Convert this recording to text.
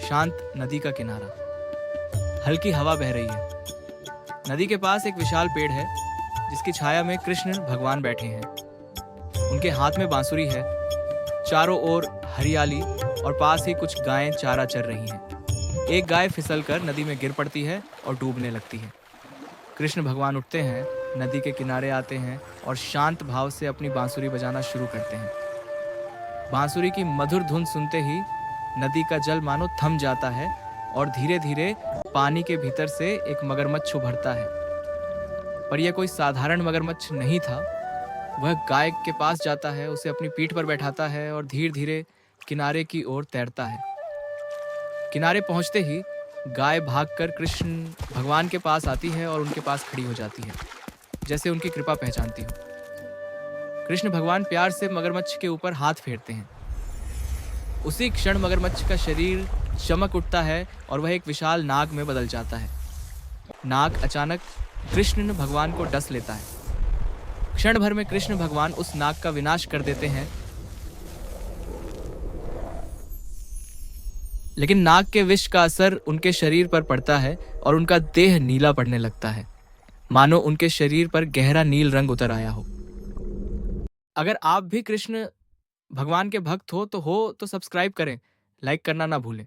शांत नदी का किनारा। हल्की हवा बह रही है। नदी के पास एक विशाल पेड़ है जिसकी छाया में कृष्ण भगवान बैठे हैं। उनके हाथ में बांसुरी है। चारों ओर हरियाली और पास ही कुछ गायें चारा चर रही हैं। एक गाय फिसलकर नदी में गिर पड़ती है और डूबने लगती है। कृष्ण भगवान उठते हैं, नदी के किनारे आते हैं और शांत भाव से अपनी बांसुरी बजाना शुरू करते हैं। बांसुरी की मधुर धुन सुनते ही नदी का जल मानो थम जाता है और धीरे धीरे पानी के भीतर से एक मगरमच्छ उभरता है। पर यह कोई साधारण मगरमच्छ नहीं था। वह गाय के पास जाता है, उसे अपनी पीठ पर बैठाता है और धीरे धीरे किनारे की ओर तैरता है। किनारे पहुंचते ही गाय भागकर कृष्ण भगवान के पास आती है और उनके पास खड़ी हो जाती है, जैसे उनकी कृपा पहचानती हो। कृष्ण भगवान प्यार से मगरमच्छ के ऊपर हाथ फेरते हैं। उसी क्षण मगरमच्छ का शरीर चमक उठता है और वह एक विशाल नाग में बदल जाता है। नाग अचानक कृष्ण भगवान को डस लेता है। क्षण भर में कृष्ण भगवान उस नाग का विनाश कर देते हैं, लेकिन नाग के विष का असर उनके शरीर पर पड़ता है और उनका देह नीला पड़ने लगता है, मानो उनके शरीर पर गहरा नील रंग उतर आया हो। अगर आप भी कृष्ण भगवान के भक्त हो तो सब्सक्राइब करें, लाइक करना ना भूलें।